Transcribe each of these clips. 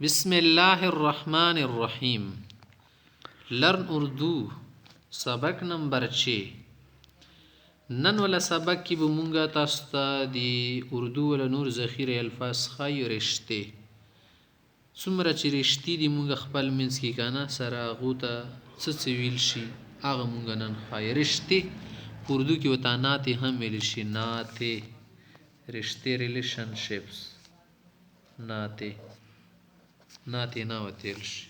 بسم الله الرحمن الرحیم. لرن اردو سبق نمبر 6. نن ولا سبق کې به مونږه تاسو ته د اردو ولا نور ذخیره الفاظ خای رشته څومره چې رشتې دي مونږ خپل منځ کې کنه سره هغو ته څه ویل شي هغه مونږ نن خای رشته په اردو کې ورته نعتې هم ویل شي. نعتې رشته ریلیشنشپس نعتې نه وتیل شي.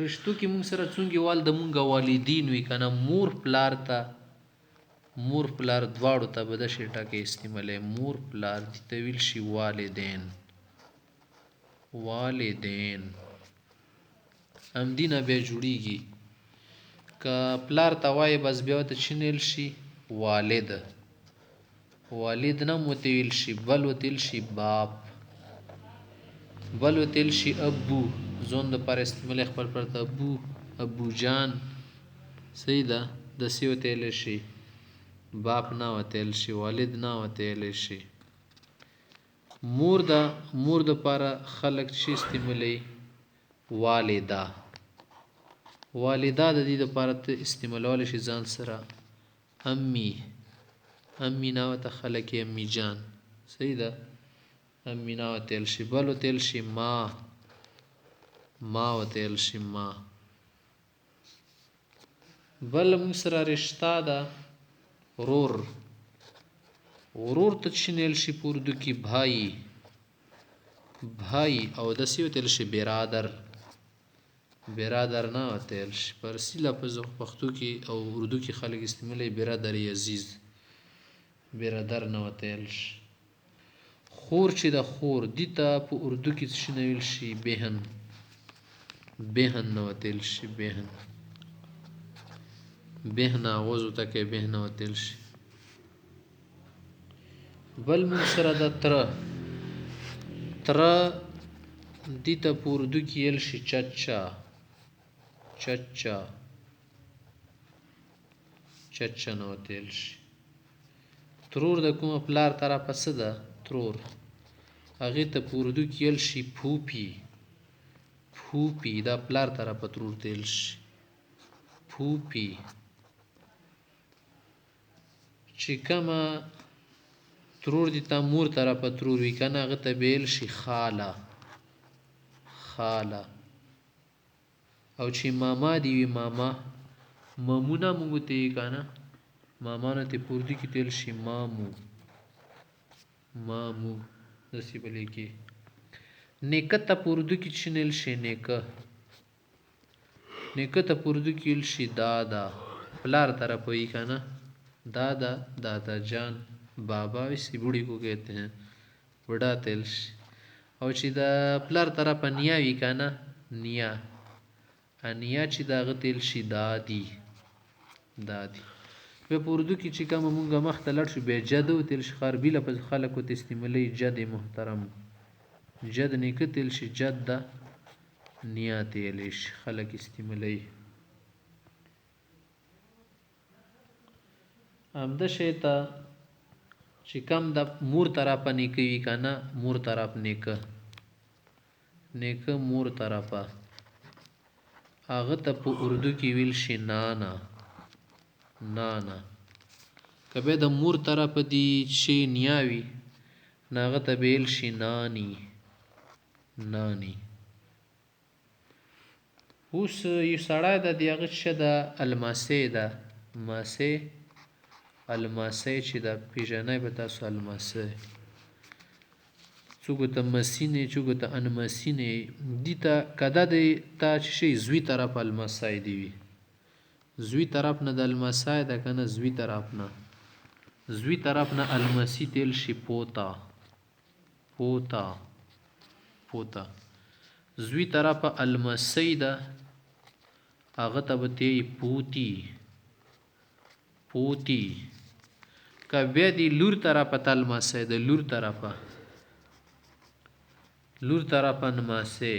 رشتو کې مونږ سره څونګې وال د مونږ والدین وي کنه مور پلار دواړو ته به داسې ټکي استعمالوي. مور پلار دي ته ویل شي والدین همدې نه بیا جوړیږي. که پلار ته وایي بس بیا ورته چی ویل شي والد نه هم ورته ویل شي بل ورته ویل شي باپ بل ورته ویل شي ابو ځون دپاره استعمالوي خپل پلار ته ابو جان صحیح ده داسې ورته ویلی شي. باپ نه ورته ویل شي والد نه ورته ویلی شي. مور دپاره خلک چې استعمالوي والده د دې دپاره ته استعمالولی شي ځان سره امي نه ورته خلک یې امي جان صحیح ده امي نه ورته ویل شي. بل ورته ویل شي ما ورته ویل شي ما. بل موږ سره رشته ده ورور ته چې ویل شي په اردو کې بھائی او داسې ورته ویل شي برادر نه ورته ویل شي. فارسي لفظ پښتو کې او اردو کې خلک استعمالوي برادر عزیز برادر نه ورته ویل شي. خور چې ده خور دې ته په اردو کې څه نه ویل شي بهن نه ورته ویل شي بهن آواز ورته کوي بهن ورته ویل شي. بل موږ سره ده تره دې ته په اردو کې ویل شي چچا نه ورته ویل شي. ترور د کومه پلار طرفه څه ده ترور هغې ته په اردو کې ویل شي پھوپھی دا پلار طرفه ترور ته ویل شي پھوپھی. چې کومه ترور دي ته مور طرفه ترور وي کنه هغه ته به ویل شي خاله او چې ماما دی وي مامونه مونږ ته یې کنه مامانو ته په اردو کې ویل شي مامو داسې به لیکي. نیکه ته په اردو کې چې ویل شي نیکه ته په اردو کې ویل شي دادا پلار طرفه وي کنه दादा जान बाबा इसी बूढ़ी को कहते हैं बड़ा तेल. او چې د پلار طرفه نیا وي کنه نیا چې د هغه تیل شي دادی. بیا په اردو کې چې کومه مونږه مخته لاړ شو بیا جد وتیل شي. غربي لفظ خلک ورته استعمالوي جد محترم جد نیکه تیل شي جد ده نیا تیلی شي خلک استعمالوي. همده شی ته چې کم د مور طرفه نیکه وي کنه مور طرف نیکه مور طرفه هغه ته په اردو کې ویل شي نانا. که بیا د مور طرفه دی چې نیا وي نو هغه ته به ویل شي نانی. اوس یو سړی ده د هغه څه ده الماسۍ ده الماسۍ چې ده پیژنئ به تاسو الماسۍ څوک ته مسینې څوک ته انمسینې دي ته کده د تا چې شي زوی طرف الماسۍ دی وي زوی طرف نه د الماسۍ ده کنه زوی طرف نه المسی تیل شي پوتا زوی طرفه المسی ده هغه ته به تی پوتی. که بیا دی لور طرفه تلمسی ده لور طرفه نمسی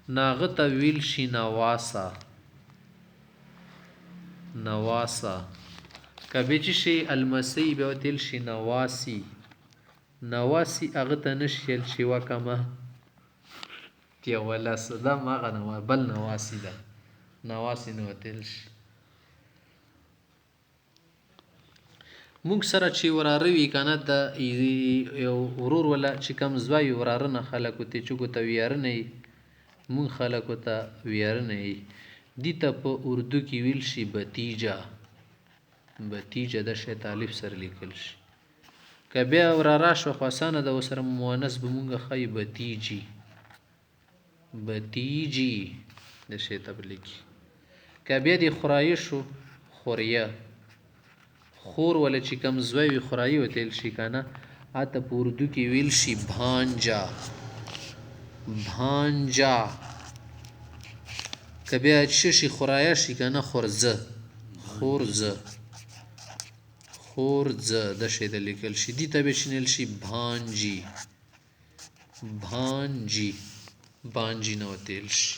ناغه ته ویل شي نواسا. که بیا چې شي المسی بیا تیل شي نواسی هغه ته نشي ویل شي وکمه تیولس دا مغه بل نواسی ده نواسی نو تل شي. مونږ سره چې وراره وي کنه د یو ورور ولا چې کم زوی وراره نه خلکو ته چګو ته ویار نه مونږ خلکو ته ویار نه دي ته په اردو کې ویل شي بتیجا. بتیجا د شی طالب سره لیکل شي که بیا وراره شو خاصانه د وسره مؤنث به مونږ خی بتیجی بتیجی د شی تبلیغ که بیا د خورای شو خوریا خور ولا چې کم زوی خورای وتل شي کنه اته په اردو کې ویل شي بھانجا بھانجا. که بیا چې شي خورای شي کنه خورزه خورزه خورزه د شی د لیکل شي دي ته به شنل شي بھانجی بھانجی بانجی نو تل شي.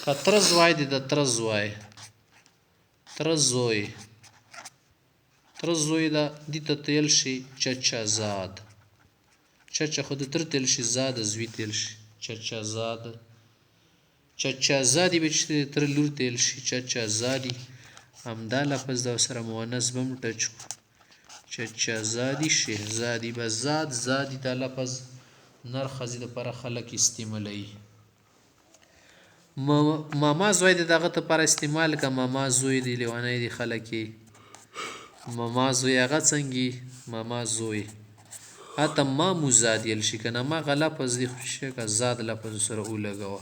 کترز وای د ترز وای ترزوی ترزوی دا دي ته تل شي چچا زاد چچا خود تر تل شي زاد زوی تل شي چچا زاد چچا زادی به تر لور تل شي چچا زادی همدا لفظ د سره مؤنث بم ټچ چچا زادی شهزادی به زاد زادی دا لفظ نر خزی د پر خلق استعمالي. ماما زوی دغه ته پر استعمال کا ماما زوی دی لیوانه دی خلکی ماما زوی هغه څنګه ماما زوی اته مامو زاد یل شي کنه ما غلا پز دی خوشه کا زاد لفظ سره ولګوا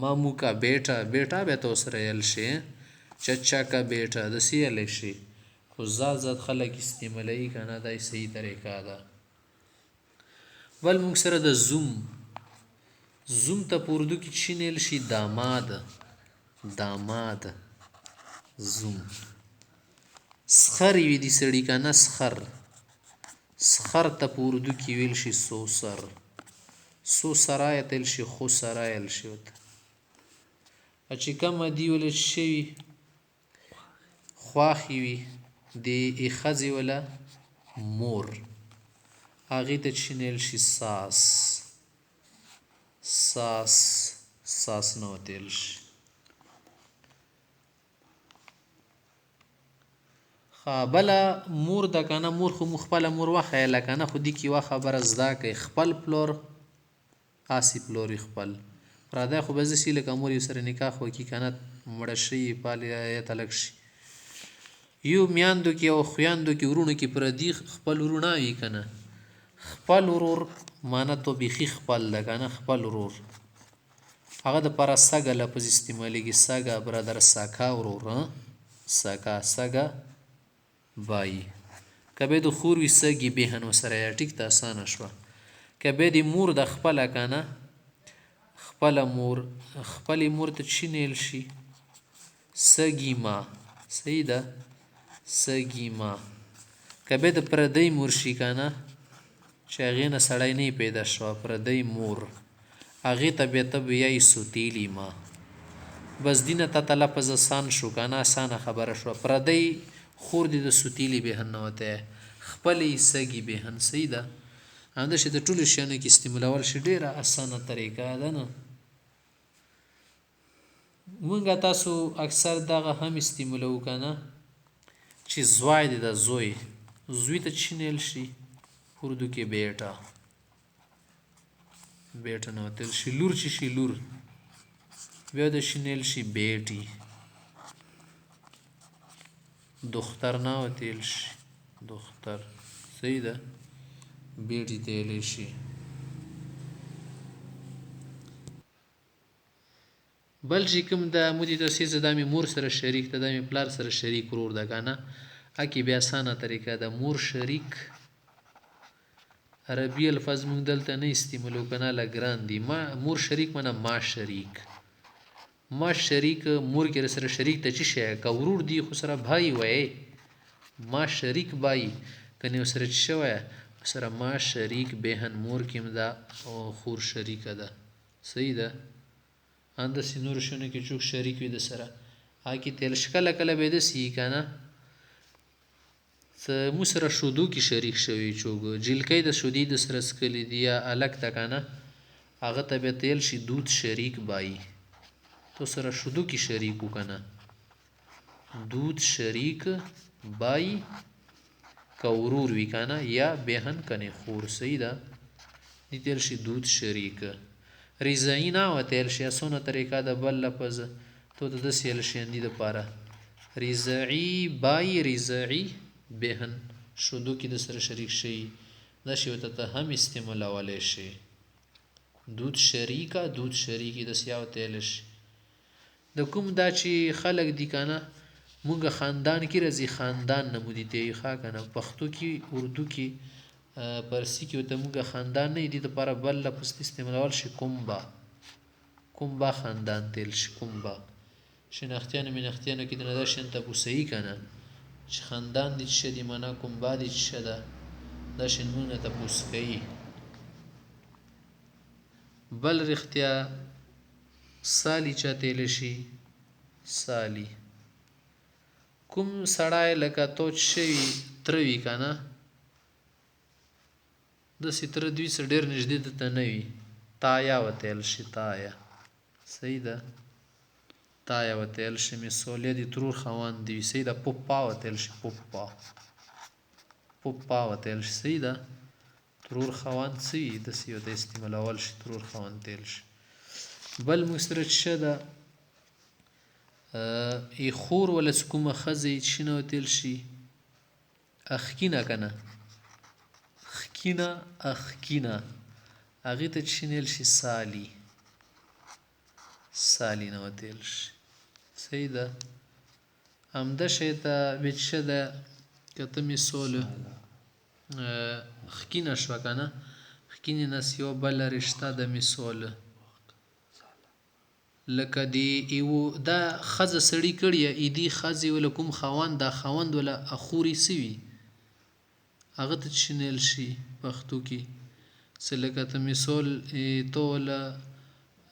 مامو کا بیٹا بیٹا به تو سره یل شي چچا کا بیٹا د سی یل شي خو زاد خلک استعمالي کنه دای صحیح طریقه ده. ول موږ سره د زوم زوم ته په اردو کې چینل شي داماد داماد زوم. سخر وی دي سړی کنه سخر سخر ته په اردو کې ویل شي سوسر سو سرای تل شي خو سرایل شي چې کوم دی ول شي خواخي وي د اخذ ولا مور هغه ته چینل شي ساس ساس ساس نو تل شي. خابله مور د کنه مور خو مخبل مور وخه کنه خو دی کی وا خبر زدا کوي خپل پلور آسی پلور خپل راده خو بز سی لکه مور سره نکاح وکي کنه مړ شي پالیا تلک شي یو میاندو کې او خویاندو کې ورونو کې پر دی خپل ورونه وی کنه خپل ورور معنی تو بيخي خپل لګانه خپل ورور هغه د پر سګه لفظ استعمالي کې سګه برادر ساکا ورور ساکا سګه بای کبه د خور وی سګي بهن وسره ټیک ته اسانه شو کبه د مور د خپل کنه خپل مور ته چینل شي سګي ما سیده سګي ما کبه د پردی مور شي کنه چې هغه نه سړی نه پیدا شو پردی مور هغه طبيعت بیاي سوتیلی ما بس دینه ته لفظ آسان شو کنه آسانه خبره شو پردی خور دي د سوتیلی به نه وته خپل سګي به هن سیده انده چې د ټولو شانو کې استعمالول شي ډیره اسانه طریقه ده نه مونږه تاسو اکثر دغه هم استعمالو کنه چې زوی د زوی زوی ته چینل شي اردو کې بیٹا بیٹا نو تل شي لور چې شي لور بیا د شینل شي بیٹی دختر نه تل شي دختر صحیح ده بیٹی تل شي بل چې کوم د مودي تاسیس د مور سره شریک ته د پلار سره شریک ورور ده کنه اکی بیا اسانه طریقه د مور شریک عربی الفاظ موږ دلته نه استعمالو کنه لګران دي ما مور شریک منه ما شریک مور کې سره شریک ته چی شي کا ورور دی خو سره بھائی وای ما شریک بھائی کنه سره چی شوی سره ما شریک بهن مور کې مدا او خور شریک ده صحیح ده اند سينور شونه کې چوک شریک وي د سره ها کې تل شکل کله به د سی کنه څه مو سره شودو کې شریک شوي چوګ جلکۍ د شودي د سره څکلي دي یا الک ته که نه هغه ته بیا تیل شي دود شریک بایی تو سره شودو کې شریک و که نه دود شریک بایی که ورور وي که نه یا بهن کنې خور صحیح ده دی تیل شي دود شریک ریزایی نه و تیل شي اسونه طریقه د بل لفظ تو د داسې یل شیندي دپاره ریزعی بای ریزعی بهن شودو کې د سره شریک شي دا شی ورته ته هم استعمالولی شي دود شریکه دود شریکي د سیاو تیل شي د کوم دا چې خلک دي که نه مونږ خاندان کې راځي خاندان نه مو دي تی ښه که نه پښتو کې اردو کې پرسي کې ورته مونږ خاندان نه دي دپاره بل لفظ استعمالول شي کومبا کومبا خاندان تیل شي کومبا شناختیانو مناختیانو کې د نه دا شین تپوسهیي که نه چې خاندان دي چې دي معنا کومبا دي چې ده دا شین مونږ نه تپوس کوي بل رښتیا سالی چا تیل شي سالی کوم سړی لکه توچ شوي تره وي که نه داسې تره دوی څه ډېر نږدې دته نه وي تایا وتیل شي تایا صحیح ده تایا وتیل شي مسولیا دي ترور خوان دي وي صحیح ده پوپا وتیل شي پوپا پوپا وتیل شي صحیح ده ترور خوان څه وي داسې ورته استعمالول شي ترور خوان تیل شي بل موږ سره څه ده ای خور ولا څه کومه ښځه یې چې نه وتیل شي اخکینه که نه خکینه اخکینه هغې ته چې نیل شي سالی سالی نه وتیل شي صحیح ده همده شی ته بیا چې ده که ته مثال خکینه شوه که نه خکینې نه یوه بله رشته ده مثال لکه د یو دا ښځه سړي کړي ایدي ښځې ولا کوم خاوند دا خاوند ولا اخوري څه وي هغه ته چې نیل شي پښتو کې څه لکه ته مثال ته ولا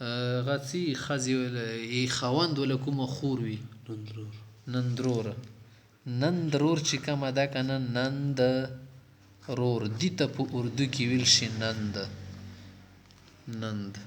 هغه څه ښځې ولا خاوند ولا کومه خور وي نندروره نندرور چې کومه ده که نه نند رور دي ته په اردو کې ویل شي نند نند